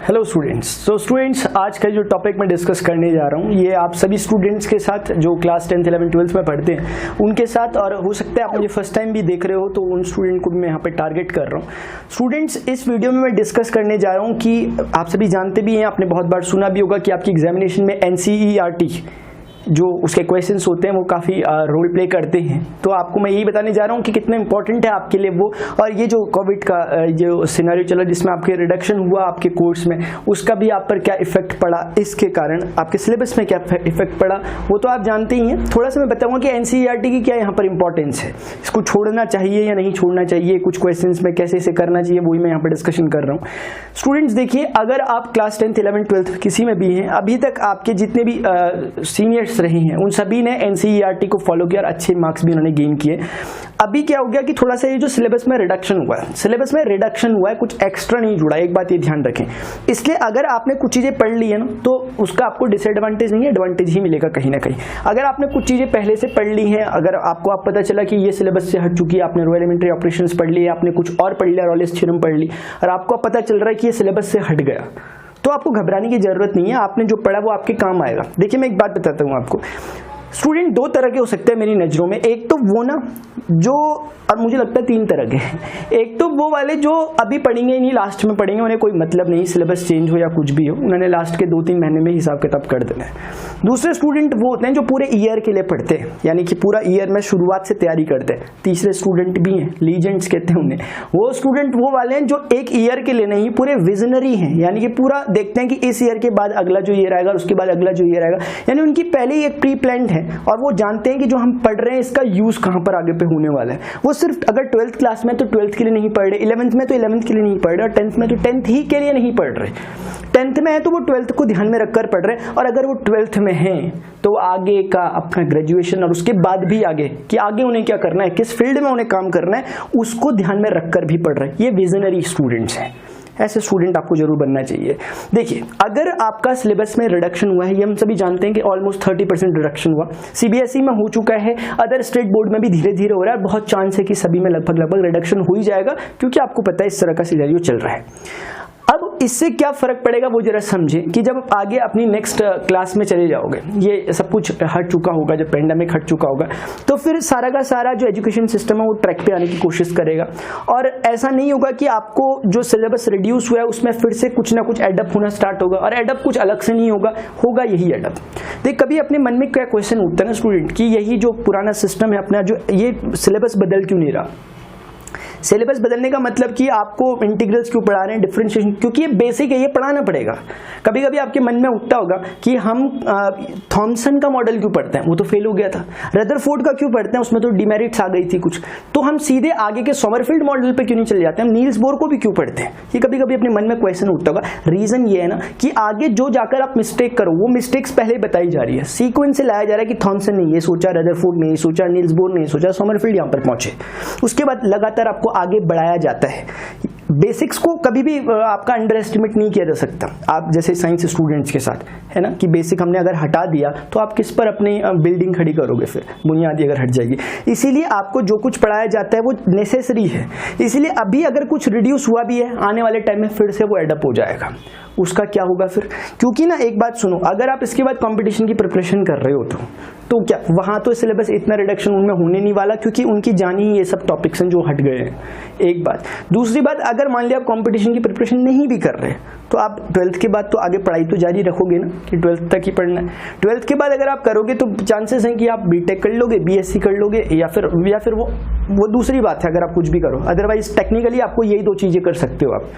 Hello students, आज का जो टॉपिक मैं डिस्कस करने जा रहा हूँ ये आप सभी स्टूडेंट्स के साथ जो क्लास 10th 11th 12th में पढ़ते हैं उनके साथ, और हो सकता है आप मुझे फर्स्ट टाइम भी देख रहे हो तो उन स्टूडेंट को भी मैं यहाँ पे टारगेट कर रहा हूँ। स्टूडेंट्स, इस वीडियो में मैं डिस्कस करने जा रहा हूँ कि आप सभी जानते भी हैं, आपने बहुत बार सुना भी होगा कि आपकी एग्जामिनेशन में NCERT जो उसके क्वेश्चंस होते हैं वो काफ़ी रोल प्ले करते हैं। तो आपको मैं यही बताने जा रहा हूँ कि कितना इंपॉर्टेंट है आपके लिए वो, और ये जो कोविड का जो सिनेरियो चला जिसमें आपके रिडक्शन हुआ आपके कोर्स में, उसका भी आप पर क्या इफेक्ट पड़ा, इसके कारण आपके सिलेबस में क्या इफेक्ट पड़ा वो तो आप जानते ही हैं। थोड़ा सा मैं बताऊँगा कि NCERT की क्या यहाँ पर इंपॉर्टेंस है, इसको छोड़ना चाहिए या नहीं छोड़ना चाहिए, कुछ क्वेश्चन में कैसे इसे करना चाहिए, वही मैं यहाँ पर डिस्कशन कर रहा हूँ। स्टूडेंट्स देखिए, अगर आप क्लास 10th 11th 12th किसी में भी हैं, अभी तक आपके जितने भी सीनियर्स रहे हैं उन सभी ने NCERT को फॉलो किया और अच्छे मार्क्स भी उन्होंने गेन किए। अभी क्या हो गया कि थोड़ा सा ये जो सिलेबस में रिडक्शन हुआ है, कुछ एक्स्ट्रा नहीं जुड़ा, एक बात ये ध्यान रखें। इसलिए अगर आपने कुछ चीजें पढ़ ली है ना तो उसका आपको डिसएडवांटेज नहीं है, एडवांटेज ही मिलेगा कहीं ना कहीं। अगर आपने कुछ चीजें पहले से पढ़ ली हैं, अगर आपको पता चला कि ये सिलेबस से हट चुकी है, आपने रो एलिमेंट्री ऑपरेशंस पढ़ ली, आपने कुछ और पढ़ लिया, रॉलेस थ्योरम पढ़ ली, और आपको पता चल रहा है कि ये सिलेबस से हट गया, तो आपको घबराने की जरूरत नहीं है। आपने जो पढ़ा वो आपके काम आएगा। देखिए, मैं एक बात बताता हूँ आपको, स्टूडेंट दो तरह के हो सकते हैं मेरी नज़रों में। एक तो वो ना जो, और मुझे लगता है तीन तरह के। एक तो वो वाले जो अभी पढ़ेंगे ही नहीं, लास्ट में पढ़ेंगे, उन्हें कोई मतलब नहीं, सिलेबस चेंज हो या कुछ भी हो, उन्होंने लास्ट के 2-3 महीने में हिसाब किताब कर देना है। दूसरे स्टूडेंट वो होते हैं जो पूरे ईयर के लिए पढ़ते हैं, यानी कि पूरा ईयर में शुरुआत से तैयारी करते हैं। तीसरे स्टूडेंट भी हैं, लीजेंड्स कहते हैं उन्हें। वो स्टूडेंट वो वाले हैं जो एक ईयर के लिए नहीं, पूरे विजनरी हैं, यानी कि पूरा देखते हैं कि इस ईयर के बाद अगला जो ईयर आएगा, उसके बाद अगला जो ईयर आएगा, यानी उनकी पहले ही एक प्री प्लान्ड है, और वो जानते हैं कि जो हम पढ़ रहे हैं इसका यूज कहां पर आगे पे होने वाला है। वो सिर्फ अगर 12th क्लास में तो 12th के लिए नहीं पढ़ रहे, 11th में तो 11th के लिए नहीं पढ़ रहे, और 10th में तो 10th ही के लिए नहीं पढ़ रहे। 10th में है तो वो 12th को ध्यान में रखकर पढ़ रहे हैं, और अगर वो 12th में हैं तो आगे का अपना ग्रेजुएशन और उसके बाद भी आगे कि आगे उन्हें क्या करना है, किस फील्ड में उन्हें काम करना है, उसको ध्यान में रखकर भी पढ़ रहे हैं। ये विजनरी स्टूडेंट्स हैं, ऐसे स्टूडेंट आपको जरूर बनना चाहिए। देखिए, अगर आपका सिलेबस में रिडक्शन हुआ है, ये हम सभी जानते हैं कि ऑलमोस्ट 30% रिडक्शन हुआ, CBSE में हो चुका है, अदर स्टेट बोर्ड में भी धीरे धीरे हो रहा है, बहुत चांस है कि सभी में लगभग रिडक्शन हो ही जाएगा, क्योंकि आपको पता है इस तरह का सिनेरियो चल रहा है। अब इससे क्या फर्क पड़ेगा वो जरा समझें कि जब आगे अपनी नेक्स्ट क्लास में चले जाओगे, ये सब कुछ हट चुका होगा, जब पेंडेमिक हट चुका होगा, तो फिर सारा का सारा जो एजुकेशन सिस्टम है वो ट्रैक पे आने की कोशिश करेगा, और ऐसा नहीं होगा कि आपको जो सिलेबस रिड्यूस हुआ है उसमें फिर से कुछ ना कुछ एडअप होना स्टार्ट होगा, और एडअप कुछ अलग से नहीं होगा यही एडअप। देख, कभी अपने मन में क्या क्वेश्चन उठता है ना स्टूडेंट कि यही जो पुराना सिस्टम है अपना, जो ये सिलेबस बदल क्यों नहीं रहा। सिलेबस बदलने का मतलब कि आपको इंटीग्रल्स क्यों पढ़ा रहे हैं, डिफरेंशिएशन, क्योंकि ये बेसिक है, ये पढ़ाना पड़ेगा। कभी कभी आपके मन में उठता होगा कि हम थॉमसन का मॉडल क्यों पढ़ते हैं, वो तो फेल हो गया था। रदरफोर्ड का क्यों पढ़ते हैं, उसमें तो डिमेरिट्स आ गई थी कुछ, तो हम सीधे आगे के समरफील्ड मॉडल पे क्यों नहीं चले जाते, हम नील्स बोर को भी क्यों पढ़ते हैं। ये कभी कभी अपने मन में क्वेश्चन उठता होगा। रीजन ये है ना कि आगे जो जाकर आप मिस्टेक करो वो मिस्टेक्स पहले बताई जा रही है, सीक्वेंस से लाया जा रहा है कि थॉमसन ने ये सोचा, रदरफोर्ड ने ये सोचा, नील्स बोर ने ये सोचा, समरफील्ड यहाँ पर पहुंचे। उसके बाद लगातार आपको आगे बढ़ाया जाता है। बेसिक्स को कभी भी आपका अंडर एस्टिमेट नहीं किया जा सकता। आप जैसे साइंस स्टूडेंट्स के साथ है ना कि बेसिक हमने अगर हटा दिया तो आप किस पर अपनी बिल्डिंग खड़ी करोगे, फिर बुनियादी अगर हट जाएगी। इसीलिए आपको जो कुछ पढ़ाया जाता है वो नेसेसरी है। इसीलिए अभी अगर कुछ रिड्यूस हुआ भी है, आने वाले टाइम में फिर से वो एडअप हो जाएगा। उसका क्या होगा फिर, क्योंकि ना एक बात सुनो, अगर आप इसके बाद कंपटीशन की प्रिपरेशन कर रहे हो तो क्या वहां तो सिलेबस इतना रिडक्शन उनमें होने नहीं वाला, क्योंकि उनकी जानी ही ये सब टॉपिक्स हैं जो हट गए हैं। एक बात। दूसरी बात, अगर मान लिया आप कंपटीशन की प्रिपरेशन नहीं भी कर रहे तो आप 12th के बाद तो आगे पढ़ाई तो जारी रखोगे ना कि 12th तक ही पढ़ना है। 12th के बाद अगर आप करोगे तो चांसेस हैं कि आप BTech कर लोगे, BSc कर लोगे, या फिर वो दूसरी बात है अगर आप कुछ भी करो। अदरवाइज टेक्निकली आपको यही दो चीजें कर सकते हो आप,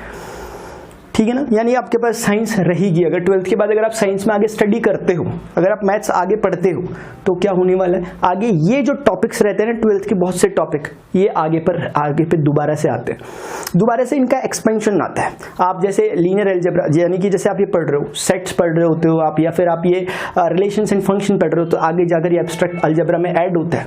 ठीक है ना। यानी आपके पास साइंस रहेगी। अगर 12th के बाद अगर आप साइंस में आगे स्टडी करते हो, अगर आप मैथ्स आगे पढ़ते हो, तो क्या होने वाला है, आगे ये जो टॉपिक्स रहते हैं ना 12th के बहुत से टॉपिक, ये आगे पे दोबारा से आते हैं, दोबारा से इनका एक्सपेंशन आता है। आप जैसे लीनियर अलजेब्रा, यानी कि जैसे आप ये पढ़ रहे हो, सेट्स पढ़ रहे होते हो आप, या फिर आप ये रिलेशंस एंड फंक्शन पढ़ रहे हो, तो आगे जाकर ये एब्स्ट्रैक्ट अलजेब्रा में ऐड होता है।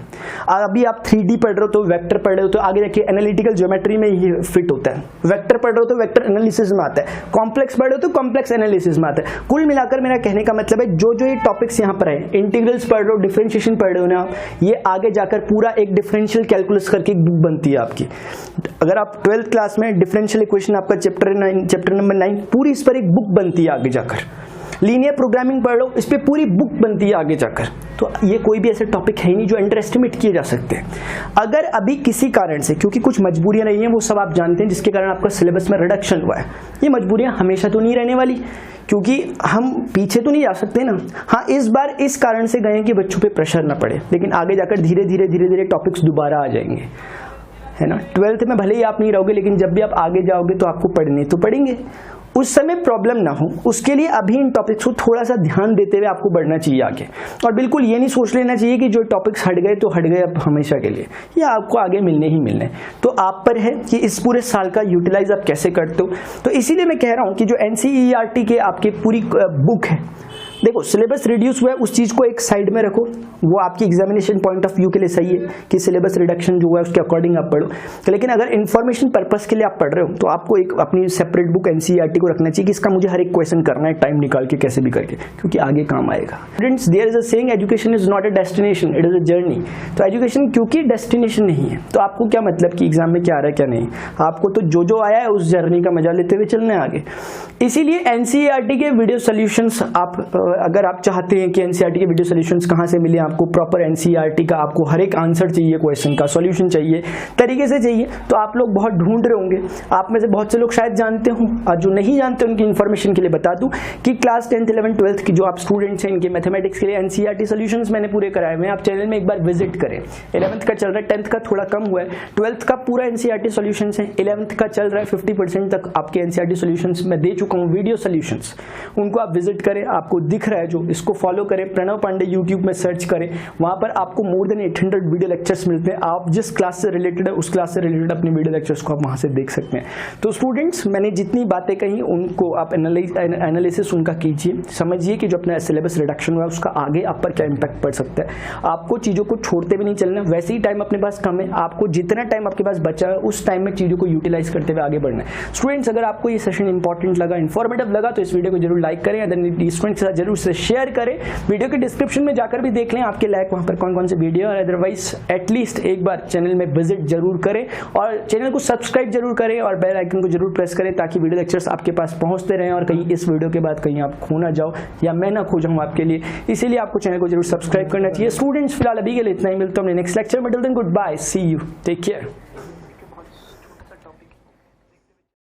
अभी आप 3D पढ़ रहे हो तो वेक्टर पढ़ रहे हो तो आगे जाके एनालिटिकल ज्योमेट्री में ये फिट होता है। वेक्टर पढ़ रहे हो तो वेक्टर एनालिसिस में आता है। कॉम्प्लेक्स पढ़ रहे हो तो कॉम्प्लेक्स एनालिसिस में आता है। कुल मिलाकर मेरा कहने का मतलब है जो जो ये टॉपिक्स यहाँ पर है, इंटीग्रल्स पढ़ रहे हो, डिफरेंशिएशन पढ़ रहे हो ना, ये आगे जाकर पूरा एक डिफरेंशियल कैलकुलस करके एक बुक बनती है आपकी। अगर आप 12th क्लास में डिफरेंशियल इक्वेशन आपका चैप्टर नंबर 9 पूरी इस पर एक बुक बनती है आगे जाकर। लीनियर प्रोग्रामिंग पढ़ लो, इस पे पूरी बुक बनती है आगे जाकर। तो ये कोई भी ऐसे टॉपिक है ही नहीं जो अंडर एस्टिमेट किए जा सकते हैं। अगर अभी किसी कारण से, क्योंकि कुछ मजबूरियां नहीं है वो सब आप जानते हैं, जिसके कारण आपका सिलेबस में रिडक्शन हुआ है, ये मजबूरियां हमेशा तो नहीं रहने वाली, क्योंकि हम पीछे तो नहीं जा सकते ना। हाँ, इस बार इस कारण से गए कि बच्चों पे प्रेशर ना पड़े, लेकिन आगे जाकर धीरे धीरे टॉपिक्स दोबारा आ जाएंगे, है ना। 12th में भले ही आप नहीं रहोगे, लेकिन जब भी आप आगे जाओगे तो आपको पढ़ने तो पड़ेंगे। उस समय प्रॉब्लम ना हो, उसके लिए अभी इन टॉपिक्स को थोड़ा सा ध्यान देते हुए आपको बढ़ना चाहिए आगे। और बिल्कुल ये नहीं सोच लेना चाहिए कि जो टॉपिक्स हट गए तो हट गए अब हमेशा के लिए, या आपको आगे मिलने ही मिलने। तो आप पर है कि इस पूरे साल का यूटिलाइज आप कैसे करते हो। तो इसीलिए मैं कह रहा हूँ कि जो NCERT के आपके पूरी बुक है, देखो सिलेबस रिड्यूस हुआ है, उस चीज को एक साइड में रखो, वो आपकी एग्जामिनेशन पॉइंट ऑफ व्यू के लिए सही है कि सिलेबस रिडक्शन जो हुआ है उसके अकॉर्डिंग आप पढ़ो। लेकिन अगर इन्फॉर्मेशन पर्पस के लिए आप पढ़ रहे हो तो आपको एक अपनी सेपरेट बुक NCERT को रखना चाहिए कि इसका मुझे हर एक क्वेश्चन करना है टाइम निकाल के कैसे भी करके, क्योंकि आगे काम आएगा। Students, there is a saying, education is not a destination, it is a journey. तो एजुकेशन क्योंकि डेस्टिनेशन नहीं है, तो आपको क्या मतलब कि एग्जाम में क्या आ रहा है क्या नहीं, आपको तो जो आया है उस जर्नी का मजा लेते हुए चलना है आगे। इसीलिए NCERT के वीडियो सोल्यूशंस आप अगर आप चाहते हैं कि NCERT के वीडियो सॉल्यूशंस कहां से मिले आपको, प्रॉपर NCERT का आपको हर एक आंसर चाहिए, क्वेश्चन का सॉल्यूशन चाहिए, तरीके से चाहिए, तो आप लोग बहुत ढूंढ रहे होंगे। आप में से बहुत से लोग शायद जानते हो, और जो नहीं जानते उनकी इन्फॉर्मेशन के लिए बता दूं कि क्लास 10th 11th 12th की जो आप स्टूडेंट्स हैं, इनके मैथमेटिक्स के लिए NCERT सॉल्यूशंस मैंने पूरे कराए हुए हैं। आप चैनल में एक बार विजिट करें। 11th का चल रहा है, 10th का थोड़ा कम हुआ है, 12th का पूरा NCERT सॉल्यूशंस है, 11th का चल रहा है 50% तक आपके NCERT सॉल्यूशंस मैं दे चुका हूँ, वीडियो सॉल्यूशंस। उनको आप विजिट करें, आपको दिख रहा है जो, इसको फॉलो करें। प्रणव पांडे यूट्यूब में सर्च करें, वहां पर आपको मोर देन 800 वीडियो लेक्चर्स मिलते हैं। आप जिस क्लास से रिलेटेड है उस क्लास से रिलेटेड अपने वीडियो लेक्चर्स को आप वहां से देख सकते हैं। तो स्टूडेंट्स, मैंने जितनी बातें कही उनको आप एनालिसिस उनका कीजिए, समझिए कि जो अपना सिलेबस रिडक्शन हुआ है उसका आगे आप पर क्या इंपैक्ट पड़ सकता है। आपको चीजों को छोड़ते भी नहीं चलना, वैसे ही टाइम अपने पास कम है, आपको जितना टाइम आपके पास बचा है उस टाइम में चीजों को यूटिलाइज करते हुए आगे बढ़ना है। स्टूडेंट्स, अगर आपको ये सेशन इंपॉर्टेंट लगा, इन्फॉर्मेटिव लगा, तो इस वीडियो को जरूर लाइक करें, स्टूडेंट्स के साथ जरूर से शेयर करें। वीडियो के डिस्क्रिप्शन में जाकर भी देख लें आपके लायक वहां पर कौन कौन से वीडियो, और अदरवाइज एटलीस्ट एक बार चैनल में विजिट जरूर करें और चैनल को सब्सक्राइब जरूर करें और बेल आइकन को जरूर प्रेस करें, ताकि वीडियो लेक्चर्स आपके पास पहुंचते रहें और कहीं इस वीडियो के बाद कहीं आप खो ना जाओ या मैं ना खो जाऊं आपके लिए। इसीलिए आपको चैनल को जरूर सब्सक्राइब करना चाहिए। स्टूडेंट्स, फिलहाल अभी के लिए इतना ही, मिलता हूं नेक्स्ट लेक्चर में। Till then good bye, see you, take care.